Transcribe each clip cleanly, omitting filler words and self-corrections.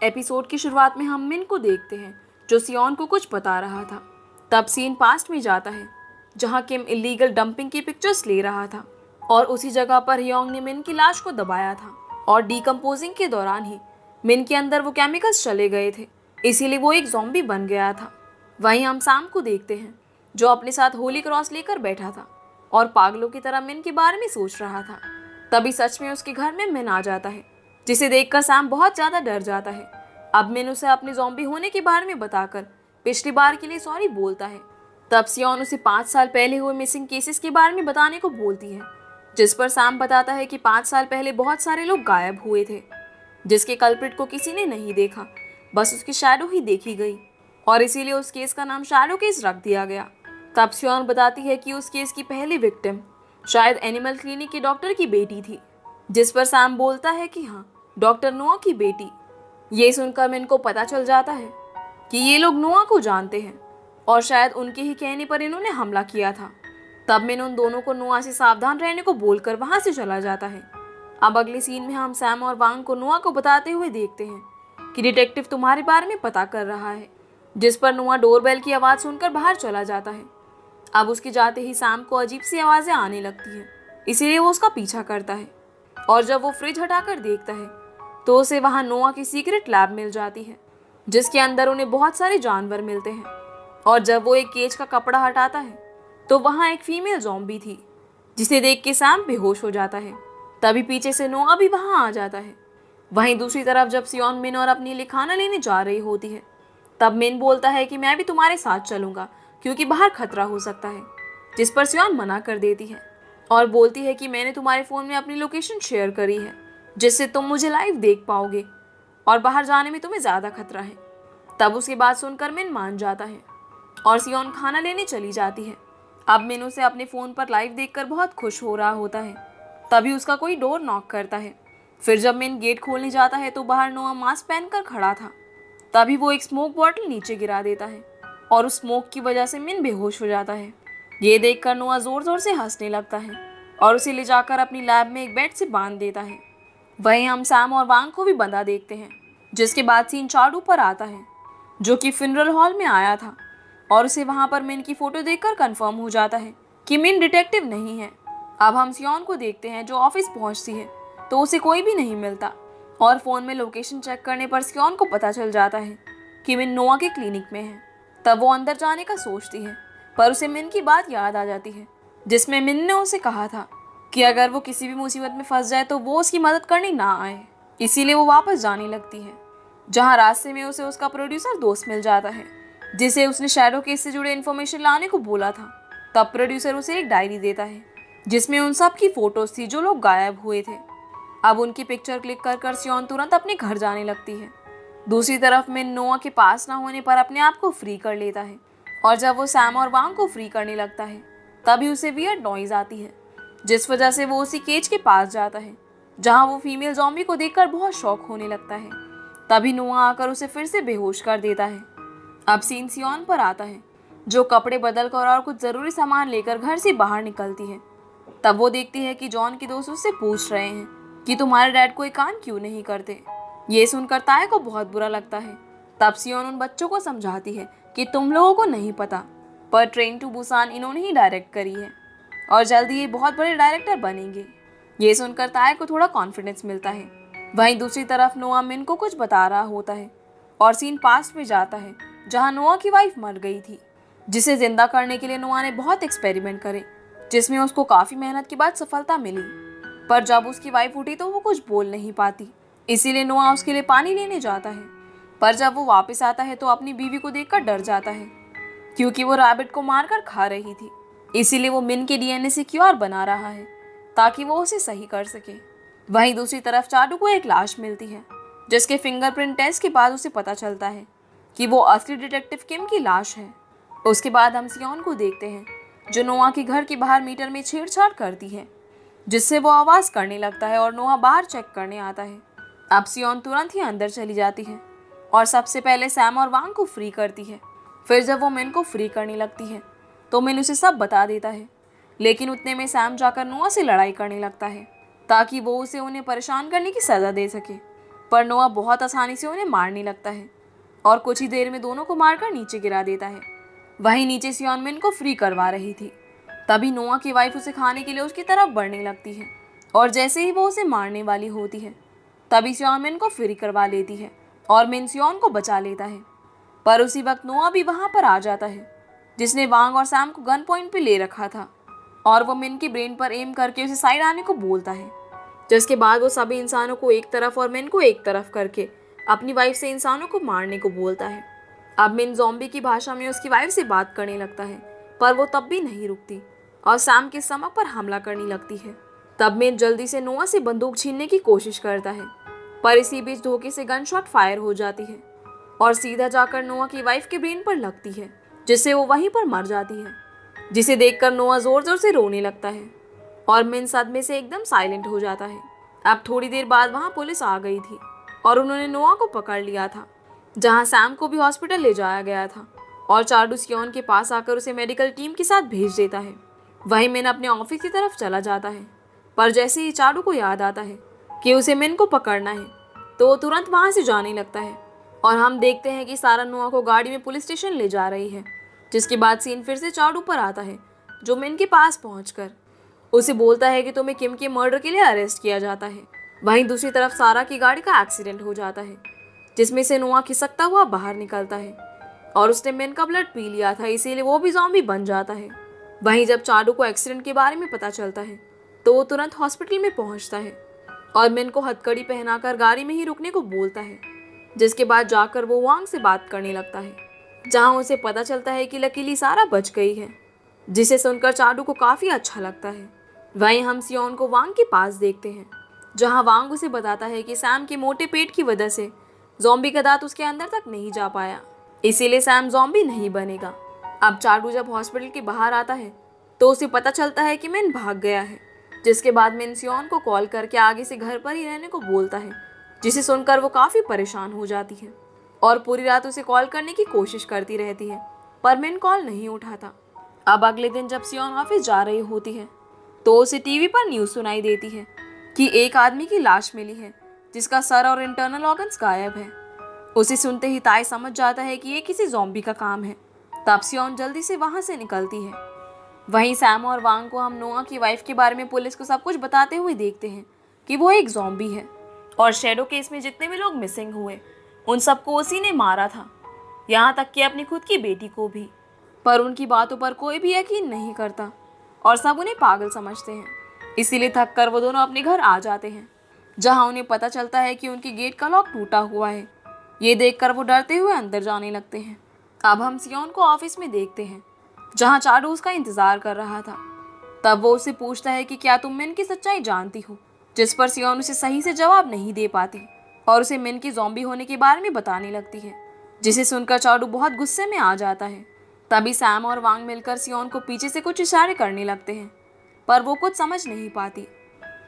Episode की शुरुआत में हम मिन को देखते हैं जो सियोन को कुछ बता रहा था। तब सीन पास्ट में जाता है जहां किम इलीगल डंपिंग की पिक्चर्स ले रहा था और उसी जगह पर ह्योंग ने मिन की लाश को दबाया था और डिकम्पोजिंग के दौरान ही मिन के अंदर वो केमिकल्स चले गए थे, इसीलिए वो एक ज़ॉम्बी बन गया था। वहीं हम सैम को देखते हैं जो अपने साथ होली क्रॉस लेकर बैठा था और पागलों की तरह मिन के बारे में सोच रहा था। तभी सच में उसके घर में मिन आ जाता है जिसे देखकर सैम बहुत ज़्यादा डर जाता है। अब मिन उसे अपने ज़ॉम्बी होने के बारे में बताकर पिछली बार के लिए सॉरी बोलता है। तब सियोन उसे 5 साल पहले हुए मिसिंग केसेस के बारे में बताने को बोलती है, जिस पर सैम बताता है कि 5 साल पहले बहुत सारे लोग गायब हुए थे जिसके कल्प्रिट को किसी ने नहीं देखा, बस उसकी शैडो ही देखी गई और इसीलिए उस केस का नाम शैडो केस रख दिया गया। तब सियोन बताती है कि उस केस की पहली विक्टिम शायद एनिमल क्लिनिक के डॉक्टर की बेटी थी, जिस पर सैम बोलता है कि हाँ, डॉक्टर नोआ की बेटी। ये सुनकर मिन को पता चल जाता है कि ये लोग नोआ को जानते हैं और शायद उनके ही कहने पर इन्होंने हमला किया था। तब मिन उन दोनों को नोआ से सावधान रहने को बोलकर वहां से चला जाता है। अब अगले सीन में हम सैम और वांग को नोआ को बताते हुए देखते हैं कि डिटेक्टिव तुम्हारे बारे में पता कर रहा है, जिस पर नोआ डोरबेल की आवाज़ सुनकर बाहर चला जाता है। अब उसके जाते ही सैम को अजीब सी आवाज़ें आने लगती हैं, इसीलिए वो उसका पीछा करता है और जब वो फ्रिज हटाकर देखता है तो उसे वहाँ नोआ की सीक्रेट लैब मिल जाती है जिसके अंदर उन्हें बहुत सारे जानवर मिलते हैं। और जब वो एक केज का कपड़ा हटाता है तो वहाँ एक फीमेल ज़ॉम्बी थी जिसे देख के सैम बेहोश हो जाता है। तभी पीछे से नोआ भी वहाँ आ जाता है। वहीं दूसरी तरफ जब सियोन मिन और अपने लिए खाना लेने जा रही होती है तब मिन बोलता है कि मैं भी तुम्हारे साथ चलूँगा क्योंकि बाहर खतरा हो सकता है, जिस पर सियोन मना कर देती है और बोलती है कि मैंने तुम्हारे फ़ोन में अपनी लोकेशन शेयर करी है जिससे तुम मुझे लाइव देख पाओगे और बाहर जाने में तुम्हें ज़्यादा खतरा है। तब उसकी बात सुनकर मिन मान जाता है और सियोन खाना लेने चली जाती है। अब मिन उसे अपने फ़ोन पर लाइव देखकर बहुत खुश हो रहा होता है। तभी उसका कोई डोर नॉक करता है। फिर जब मिन गेट खोलने जाता है तो बाहर नोआ मास्क पहनकर खड़ा था। तभी वो एक स्मोक बॉटल नीचे गिरा देता है और उस स्मोक की वजह से मिन बेहोश हो जाता है। ये देखकर नोआ ज़ोर ज़ोर से हंसने लगता है और उसे ले जाकर अपनी लैब में एक बेड से बांध देता है। वहीं हम सैम और वांग को भी बंधा देखते हैं, जिसके बाद सीन चाडू पर आता है जो कि फ्यूनरल हॉल में आया था और उसे वहाँ पर मिन की फ़ोटो देखकर कंफर्म हो जाता है कि मिन डिटेक्टिव नहीं है। अब हम सियोन को देखते हैं जो ऑफिस पहुँचती है तो उसे कोई भी नहीं मिलता और फ़ोन में लोकेशन चेक करने पर सियोन को पता चल जाता है कि मिन नोआ के क्लिनिक में है। तब वो अंदर जाने का सोचती है पर उसे मिन की बात याद आ जाती है जिसमें मिन ने उसे कहा था कि अगर वो किसी भी मुसीबत में फंस जाए तो वो उसकी मदद करने ना आए। इसीलिए वो वापस जाने लगती है, जहाँ रास्ते में उसे उसका प्रोड्यूसर दोस्त मिल जाता है जिसे उसने शैडो केस से जुड़े इन्फॉर्मेशन लाने को बोला था। तब प्रोड्यूसर उसे एक डायरी देता है जिसमें उन सब की फ़ोटोज़ थी जो लोग गायब हुए थे। अब उनकी पिक्चर क्लिक कर सियोन तुरंत अपने घर जाने लगती है। दूसरी तरफ मिन नोआ के पास ना होने पर अपने आप को फ्री कर लेता है और जब वो सैम और वांग को फ्री करने लगता है तभी उसे वियर्ड नॉइज़ आती है, जिस वजह से वो उसी केज के पास जाता है जहां वो फीमेल ज़ॉम्बी को देखकर बहुत शॉक होने लगता है। तभी नोआ आकर उसे फिर से बेहोश कर देता है। अब सीन सियोन पर आता है जो कपड़े बदल कर और कुछ ज़रूरी सामान लेकर घर से बाहर निकलती है। तब वो देखती है कि जॉन के दोस्त उससे पूछ रहे हैं कि तुम्हारे डैड कोई काम क्यों नहीं करते। ये सुनकर ताए को बहुत बुरा लगता है। तब सियोन उन बच्चों को समझाती है कि तुम लोगों को नहीं पता पर ट्रेन टू बुसान इन्होंने ही डायरेक्ट करी है और जल्दी ये बहुत बड़े डायरेक्टर बनेंगे। ये सुनकर ताए को थोड़ा कॉन्फिडेंस मिलता है। वहीं दूसरी तरफ नोआ मिन को कुछ बता रहा होता है और सीन पास्ट में जाता है जहां नोआ की वाइफ मर गई थी, जिसे जिंदा करने के लिए नोआ ने बहुत एक्सपेरिमेंट करे जिसमें उसको काफ़ी मेहनत के बाद सफलता मिली। पर जब उसकी वाइफ उठी तो वो कुछ बोल नहीं पाती, इसीलिए नोआ उसके लिए पानी लेने जाता है। पर जब वो वापस आता है तो अपनी बीवी को देखकर डर जाता है क्योंकि वो रैबिट को मारकर खा रही थी। इसीलिए वो मिन के डीएनए से क्यूआर बना रहा है ताकि वो उसे सही कर सके। वहीं दूसरी तरफ चाडू को एक लाश मिलती है जिसके फिंगरप्रिंट टेस्ट के बाद उसे पता चलता है कि वो असली डिटेक्टिव किम की लाश है। उसके बाद हम सियोन को देखते हैं जो नोआ के घर के बाहर मीटर में छेड़छाड़ करती है, जिससे वो आवाज़ करने लगता है और नोआ बाहर चेक करने आता है। अब सियोन तुरंत ही अंदर चली जाती है और सबसे पहले सैम और वांग को फ्री करती है। फिर जब वो मिन को फ्री करने लगती है तो मिन उसे सब बता देता है, लेकिन उतने में सैम जाकर नोआ से लड़ाई करने लगता है ताकि वो उसे उन्हें परेशान करने की सज़ा दे सके। पर नोआ बहुत आसानी से उन्हें मारने लगता है और कुछ ही देर में दोनों को मारकर नीचे गिरा देता है। वहीं नीचे सियोन मिन को फ्री करवा रही थी। तभी नोआ की वाइफ उसे खाने के लिए उसकी तरफ बढ़ने लगती है और जैसे ही वो उसे मारने वाली होती है तभी सियोन मिन को फ्री करवा लेती है और मिन सियोन को बचा लेता है। पर उसी वक्त नोआ भी वहां पर आ जाता है, जिसने वांग और सैम को गन पॉइंट पे ले रखा था और वो मिन की ब्रेन पर एम करके उसे साइड आने को बोलता है। जिसके बाद वो सभी इंसानों को एक तरफ और मिन को एक तरफ करके अपनी वाइफ से इंसानों को मारने को बोलता है। अब मिन ज़ॉम्बी की भाषा में उसकी वाइफ से बात करने लगता है, पर वो तब भी नहीं रुकती और सैम के स्टमक पर हमला करने लगती है। तब मिन जल्दी से नोआ से बंदूक छीनने की कोशिश करता है, पर इसी बीच धोखे से गन शॉट फायर हो जाती है और सीधा जाकर नोआ की वाइफ के ब्रेन पर लगती है, जिससे वो वहीं पर मर जाती है। जिसे देखकर नोआ जोर जोर से रोने लगता है और मिन सदमे से एकदम साइलेंट हो जाता है। अब थोड़ी देर बाद वहाँ पुलिस आ गई थी और उन्होंने नोआ को पकड़ लिया था, जहाँ सैम को भी हॉस्पिटल ले जाया गया था और चार्डू सियोन के पास आकर उसे मेडिकल टीम के साथ भेज देता है। वहीं मिन अपने ऑफिस की तरफ चला जाता है, पर जैसे ही चार्डू को याद आता है कि उसे मिन को पकड़ना है तो वो तुरंत वहाँ से जाने लगता है और हम देखते हैं कि सारा नोआ को गाड़ी में पुलिस स्टेशन ले जा रही है। जिसके बाद सीन फिर से चार्डू पर आता है, जो मिन के पास पहुंचकर उसे बोलता है कि तुम्हें किम के मर्डर के लिए अरेस्ट किया जाता है। वहीं दूसरी तरफ सारा की गाड़ी का एक्सीडेंट हो जाता है, जिसमें से नोआ खिसकता हुआ बाहर निकलता है और उसने मिन का ब्लड पी लिया था, इसीलिए वो भी ज़ॉम्बी बन जाता है। वहीं जब चार्डू को एक्सीडेंट के बारे में पता चलता है तो वो तुरंत हॉस्पिटल में पहुंचता है और मिन को हथकड़ी पहनाकर गाड़ी में ही रुकने को बोलता है। जिसके बाद जाकर वो वांग से बात करने लगता है, जहां उसे पता चलता है कि लकीली सारा बच गई है, जिसे सुनकर चार्डू को काफ़ी अच्छा लगता है। वहीं हम सियोन को वांग के पास देखते हैं, जहां वांग उसे बताता है कि सैम के मोटे पेट की वजह से ज़ॉम्बी का दांत उसके अंदर तक नहीं जा पाया, इसीलिए सैम ज़ॉम्बी नहीं बनेगा। अब चार्डू जब हॉस्पिटल के बाहर आता है तो उसे पता चलता है कि मिन भाग गया है। जिसके बाद मिन सियोन को कॉल करके आगे से घर पर ही रहने को बोलता है, जिसे सुनकर वो काफ़ी परेशान हो जाती है और पूरी रात उसे कॉल करने की कोशिश करती रहती है, पर मिन कॉल नहीं उठाता। अब अगले दिन जब सियोन ऑफिस जा रही होती है तो उसे टीवी पर न्यूज़ सुनाई देती है कि एक आदमी की लाश मिली है, जिसका सर और इंटरनल ऑर्गन्स गायब है। उसे सुनते ही ताई समझ जाता है कि ये किसी ज़ॉम्बी का काम है। तब सियोन जल्दी से वहाँ से निकलती है। वहीं सैम और वांग को हम नोआ की वाइफ के बारे में पुलिस को सब कुछ बताते हुए देखते हैं कि वो एक ज़ॉम्बी है और शैडो केस में जितने भी लोग मिसिंग हुए उन सबको उसी ने मारा था, यहाँ तक कि अपनी खुद की बेटी को भी। पर उनकी बातों पर कोई भी यकीन नहीं करता और सब उन्हें पागल समझते हैं। इसीलिए थक कर वो दोनों अपने घर आ जाते हैं, जहाँ उन्हें पता चलता है कि उनकी गेट का लॉक टूटा हुआ है। ये देखकर वो डरते हुए अंदर जाने लगते हैं। अब हम सियोन को ऑफिस में देखते हैं, जहाँ चार्डू उसका इंतजार कर रहा था। तब वो उससे पूछता है कि क्या तुम मिन की सच्चाई जानती हो, जिस पर सियोन उसे सही से जवाब नहीं दे पाती और उसे मिन की ज़ॉम्बी होने के बारे में बताने लगती है, जिसे सुनकर चार्डू बहुत गुस्से में आ जाता है। तभी सैम और वांग मिलकर सियोन को पीछे से कुछ इशारे करने लगते हैं, पर वो कुछ समझ नहीं पाती।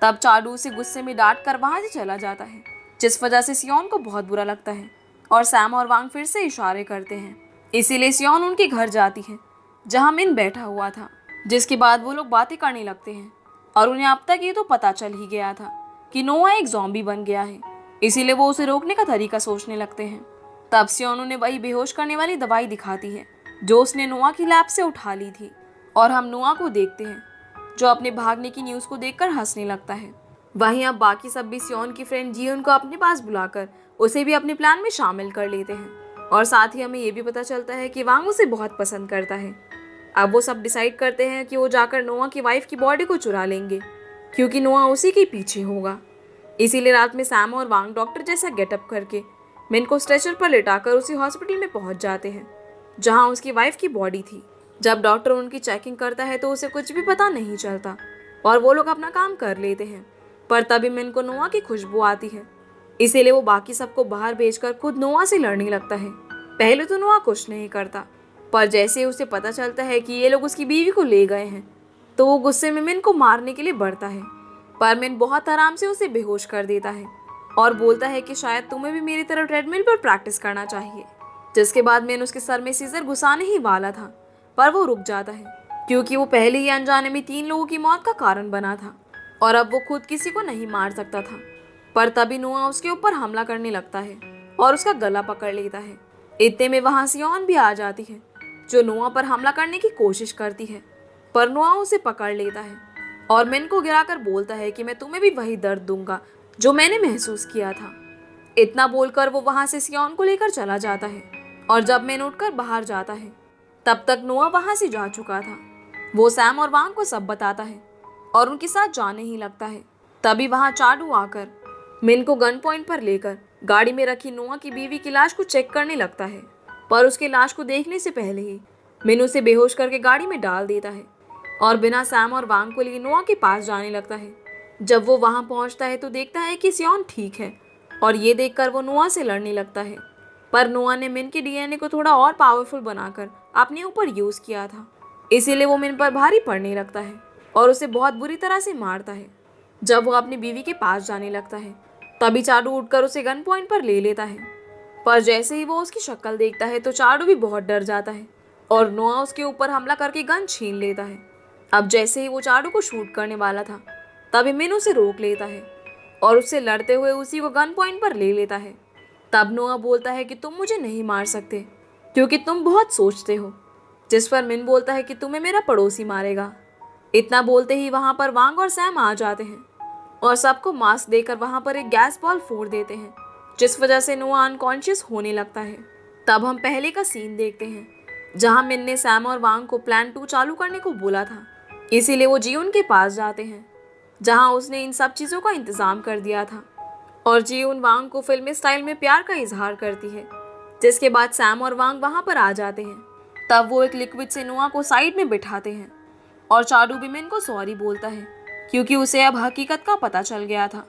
तब चार्डू उसे गुस्से में डांट कर वहाँ से चला जाता है, जिस वजह से सियोन को बहुत बुरा लगता है और सैम और वांग फिर से इशारे करते हैं। इसीलिए सियोन उनके घर जाती है, जहाँ मिन बैठा हुआ था। जिसके बाद वो लोग बातें करने लगते हैं और उन्हें अब तक ये तो पता चल ही गया था कि नोआ एक ज़ॉम्बी बन गया है, इसीलिए वो उसे रोकने का तरीका सोचने लगते हैं। तब सियोन उन्हें वही बेहोश करने वाली दवाई दिखाती है जो उसने नोआ की लैब से उठा ली थी और हम नोआ को देखते हैं, जो अपने भागने की न्यूज़ को देखकर हंसने लगता है। वहीं अब बाकी सब भी सियोन की फ्रेंड जीहुन को अपने पास बुलाकर उसे भी अपने प्लान में शामिल कर लेते हैं और साथ ही हमें ये भी पता चलता है कि वांग उसे बहुत पसंद करता है। अब वो सब डिसाइड करते हैं कि वो जाकर नोआ की वाइफ की बॉडी को चुरा लेंगे, क्योंकि नोआ उसी के पीछे होगा। इसीलिए रात में सैम और वांग डॉक्टर जैसा गेटअप करके मिन को स्ट्रेचर पर लेटाकर उसी हॉस्पिटल में पहुंच जाते हैं, जहां उसकी वाइफ की बॉडी थी। जब डॉक्टर उनकी चेकिंग करता है तो उसे कुछ भी पता नहीं चलता और वो लोग अपना काम कर लेते हैं। पर तभी मिन को नोआ की खुशबू आती है, इसीलिए वो बाकी सबको बाहर भेजकर खुद नोआ से लड़ने लगता है। पहले तो नोआ कुछ नहीं करता, पर जैसे उसे पता चलता है कि ये लोग उसकी बीवी को ले गए हैं तो वो गुस्से में मिन को मारने के लिए बढ़ता है। पर मिन बहुत आराम से उसे बेहोश कर देता है और बोलता है कि शायद तुम्हें भी मेरी तरह ट्रेडमिल पर प्रैक्टिस करना चाहिए। जिसके बाद मिन उसके सर में सीजर घुसाने ही वाला था, पर वो रुक जाता है, क्योंकि वो पहले ही अनजाने में 3 लोगों की मौत का कारण बना था और अब वो खुद किसी को नहीं मार सकता था। पर तभी नोआ उसके ऊपर हमला करने लगता है और उसका गला पकड़ लेता है। इतने में वहां सियोन भी आ जाती है, जो नोआ पर हमला करने की कोशिश करती है, पर नोआ उसे पकड़ लेता है और मिन को गिराकर बोलता है कि मैं तुम्हें भी वही दर्द दूंगा जो मैंने महसूस किया था। इतना बोलकर वो वहां से सियोन को लेकर चला जाता है और जब मिन उठकर बाहर जाता है तब तक नोआ वहां से जा चुका था। वो सैम और वांग को सब बताता है और उनके साथ जाने ही लगता है। तभी वहां चाडू आकर मिन को गन पॉइंट पर लेकर गाड़ी में रखी नोआ की बीवी की लाश को चेक करने लगता है, पर उसके लाश को देखने से पहले ही मिन उसे बेहोश करके गाड़ी में डाल देता है और बिना सैम और वांग को लिए नोआ के पास जाने लगता है। जब वो वहां पहुंचता है तो देखता है कि सियोन ठीक है और ये देखकर वो नोआ से लड़ने लगता है, पर नोआ ने मिन के डीएनए को थोड़ा और पावरफुल बनाकर अपने ऊपर यूज किया था, इसीलिए वो मिन पर भारी पड़ने लगता है और उसे बहुत बुरी तरह से मारता है। जब वो अपनी बीवी के पास जाने लगता है तभी चाडू उठकर उसे गन पॉइंट पर ले लेता है, पर जैसे ही वो उसकी शक्ल देखता है तो चाडू भी बहुत डर जाता है और नोआ उसके ऊपर हमला करके गन छीन लेता है। अब जैसे ही वो चाडू को शूट करने वाला था तभी मिन उसे रोक लेता है और उससे लड़ते हुए उसी को गन पॉइंट पर ले लेता है। तब नोआ बोलता है कि तुम मुझे नहीं मार सकते क्योंकि तुम बहुत सोचते हो, जिस पर मिन बोलता है कि तुम्हें मेरा पड़ोसी मारेगा। इतना बोलते ही वहां पर वांग और सैम आ जाते हैं और सबको मास्क देकर वहां पर एक गैस बॉल फोड़ देते हैं, जिस वजह से नोआ अनकॉन्शियस होने लगता है। तब हम पहले का सीन देखते हैं जहां मिन ने सैम और वांग को प्लान 2 चालू करने को बोला था, इसीलिए वो जियोन के पास जाते हैं जहां उसने इन सब चीज़ों का इंतज़ाम कर दिया था और जियोन वांग को फिल्मी स्टाइल में प्यार का इजहार करती है। जिसके बाद सैम और वांग वहां पर आ जाते हैं। तब वो एक लिक्विड से नोआ को साइड में बिठाते हैं और चाडू भी मिन को सॉरी बोलता है क्योंकि उसे अब हकीकत का पता चल गया था।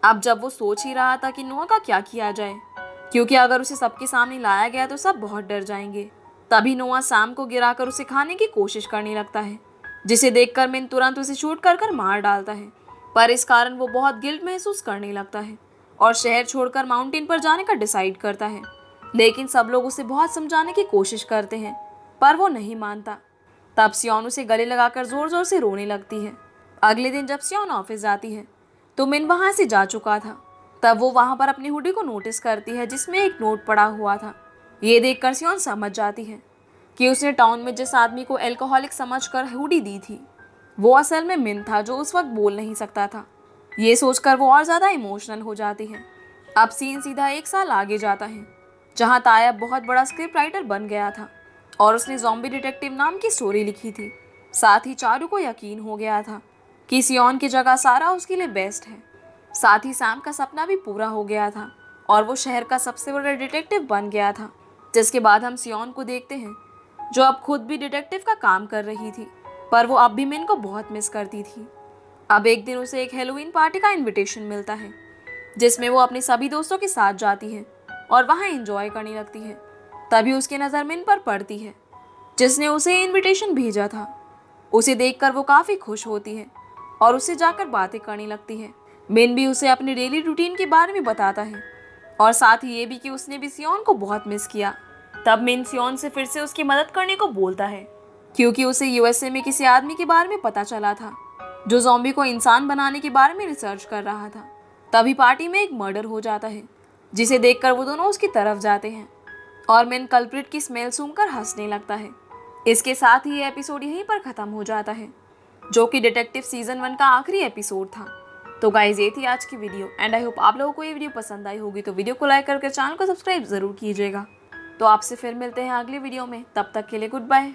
अब जब वो सोच ही रहा था कि नोआ का क्या किया जाए, क्योंकि अगर उसे सबके सामने लाया गया तो सब बहुत डर जाएंगे, तभी नोआ सैम को गिराकर उसे खाने की कोशिश करने लगता है, जिसे देखकर मिन तुरंत उसे शूट कर मार डालता है। पर इस कारण वो बहुत गिल्ट महसूस करने लगता है और शहर छोड़कर माउंटेन पर जाने का डिसाइड करता है। लेकिन सब लोग उसे बहुत समझाने की कोशिश करते हैं पर वो नहीं मानता। तब सियोन उसे गले लगाकर जोर जोर से रोने लगती है। अगले दिन जब सियोन ऑफिस जाती है तो मिन वहां से जा चुका था। तब वो वहां पर अपनी हुडी को नोटिस करती है जिसमें एक नोट पड़ा हुआ था। ये देखकर सियोन समझ जाती है कि उसने टाउन में जिस आदमी को एल्कोहलिक समझकर हुडी दी थी वो असल में मिन था, जो उस वक्त बोल नहीं सकता था। ये सोचकर वो और ज़्यादा इमोशनल हो जाती है। अब सीन सीधा 1 साल आगे जाता है जहाँ तायब बहुत बड़ा स्क्रिप्ट राइटर बन गया था और उसने ज़ॉम्बी डिटेक्टिव नाम की स्टोरी लिखी थी। साथ ही चारू को यकीन हो गया था कि सियोन की जगह सारा उसके लिए बेस्ट है। साथ ही सैम का सपना भी पूरा हो गया था और वो शहर का सबसे बड़ा डिटेक्टिव बन गया था। जिसके बाद हम सियोन को देखते हैं जो अब खुद भी डिटेक्टिव का काम कर रही थी, पर वो अब भी मिन को बहुत मिस करती थी। अब एक दिन उसे एक हैलोवीन पार्टी का इनविटेशन मिलता है जिसमें वो अपने सभी दोस्तों के साथ जाती है और वहाँ एंजॉय करने लगती है। तभी उसकी नज़र मिन पर पड़ती है जिसने उसे इनविटेशन भेजा था। उसे देखकर वो काफ़ी खुश होती है और उससे जाकर बातें करने लगती है। मिन भी उसे अपने डेली रूटीन के बारे में बताता है और साथ ही ये भी कि उसने भी सियोन को बहुत मिस किया। तब मिन सियोन से फिर से उसकी मदद करने को बोलता है क्योंकि उसे यूएसए में किसी आदमी के बारे में पता चला था जो ज़ॉम्बी को इंसान बनाने के बारे में रिसर्च कर रहा था। तभी पार्टी में एक मर्डर हो जाता है जिसे देखकर वो दोनों उसकी तरफ जाते हैं और मिन कल्प्रिट की स्मेल सूंघकर हंसने लगता है। इसके साथ ही ये एपिसोड यहीं पर ख़त्म हो जाता है, जो कि डिटेक्टिव सीजन 1 का आखिरी एपिसोड था। तो गाइज ये थी आज की वीडियो एंड आई होप आप लोगों को ये वीडियो पसंद आई होगी। तो वीडियो को लाइक करके चैनल को सब्सक्राइब ज़रूर कीजिएगा। तो आपसे फिर मिलते हैं अगली वीडियो में, तब तक के लिए गुड बाय।